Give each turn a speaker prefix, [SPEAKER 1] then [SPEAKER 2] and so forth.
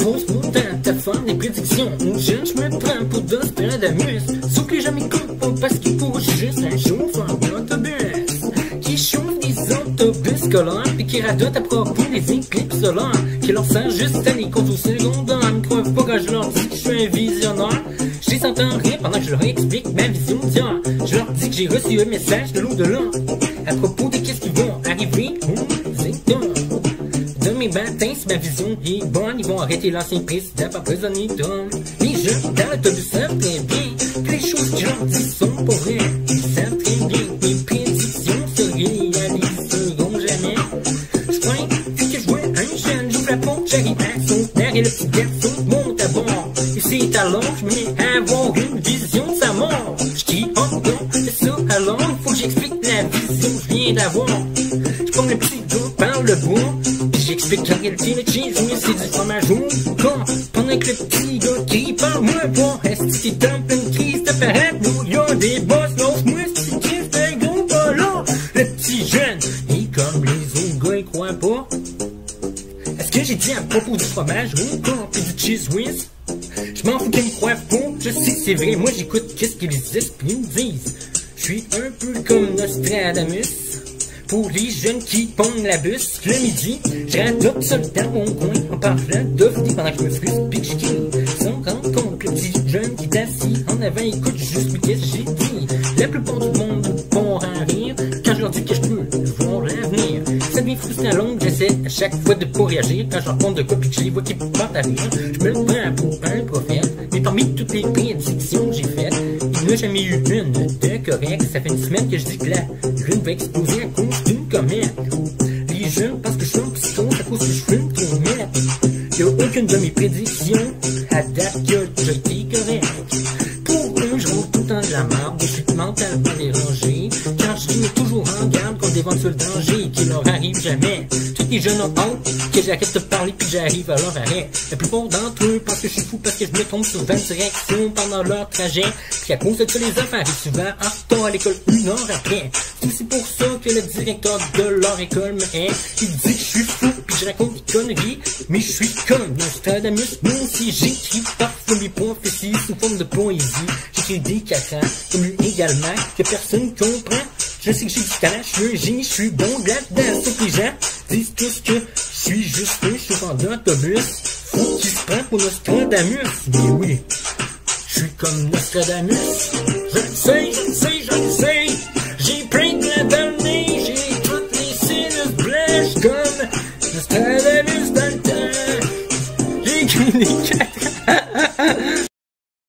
[SPEAKER 1] fausse montagne, t'as faim des prédictions. Mon jeune, je me prends pour Nostradamus. Sauf que les gens m'écoutent pas parce qu'ils pourront juste un chauffeur d'autobus qui chauffe des autobus scolaires puis qui radote à propos des éclipses solaires, qui leur sert juste à les comptes au secondaire. Ils me croient pas quand je leur dis que je suis un visionnaire. Je les entends rire pendant que je leur explique ma vision d'hier. Je leur dis que j'ai reçu un message de l'au-delà à propos de qu'est-ce qui vont arriver aux États. De mes matins, si ma vision est bonne, ils vont arrêter l'ancien président par prisonnier d'homme. Les jeunes dans l'autobus savent très bien que les choses que je leur dis sont pas vraies. Ils savent très bien que mes prédictions se réaliseront jamais. Je crois que je vois un jeune, j'ouvre la porte, j'arrive à son père et le petit garçon monte à bord. Et c'est alors que je me mets à avoir une vision de sa mort. Je dis, oh non, c'est ça, alors il faut que j'explique la vision que je viens d'avoir. Je prends le petit dos par le bois, puis j'explique qu'en réalité le cheese, oui, c'est du fromage au corps. Pendant que le petit gars crie, parle-moi pas, est-ce que t'es en pleine crise de parade, nous y'a des boss, lance-moi si tu kiffes un gros pas là. Le petit jeune, et comme les autres gars, ils croient pas. Est-ce que j'ai dit à propos du fromage au corps pis du cheese whiz? Je m'en fous qu'ils me croient pas, je sais que c'est vrai, moi j'écoute qu'est-ce que les esprits me disent. Je suis un peu comme Nostradamus pour les jeunes qui pondent la bus. Le midi, je radote seul dans mon coin en parlant d'OVNI pendant que je me frustre pis que je crie. Sans rendre compte que le petit jeune qui est assis en avant écoute juste mais qu'est-ce que j'ai dit. La plupart du monde vont en rire quand je leur dis que je peux voir l'avenir. Ça devient frustrant long, j'essaie à chaque fois de pas réagir quand je leur compte de quoi pis que je les vois qui partent à rire. Je me le prends pour un prophète, mais parmi toutes les prédictions que j'ai faites, il n'y a jamais eu une de correcte. Ça fait une semaine que je dis que la lune va exploser à cause d'une comète. Les jeunes pensent que je suis en psychose à cause que je fume trop net. Y'a aucune de mes prédictions à date qui a déjà été correcte. Pour eux, je roule tout le temps de la merde, je suis mentalement dérangé. Quand je mets toujours en garde contre d'éventuels dangers qui leur arrivent jamais. Tous les jeunes ont hâte que j'arrête de parler puis j'arrive à leur arrêt. La plupart d'entre eux pensent que je suis fou parce que je me trompe sur 20 directions pendant leur trajet. Puis à cause de ça, les enfants arrivent souvent en retard à l'école 1 heure après. C'est aussi pour ça que le directeur de leur école me hait. Il dit que je suis fou puis je raconte des conneries. Mais je suis comme Nostradamus, moi aussi j'écris parfois mes prophéties sous forme de poésie. J'écris des cacans, comme lui également, que personne comprend. Je sais que j'ai du talent, je suis un génie, je suis bon là-dedans. Sauf que les gens disent tous que je suis juste un chauffeur d'autobus fou qui se prend pour Nostradamus. Mais oui, je suis comme Nostradamus. Je le sais, je le sais, je le sais. J'ai plein de la dans le nez, j'ai toutes les sinus blanches comme Nostradamus dans le temps. J'ai écrit des cacans.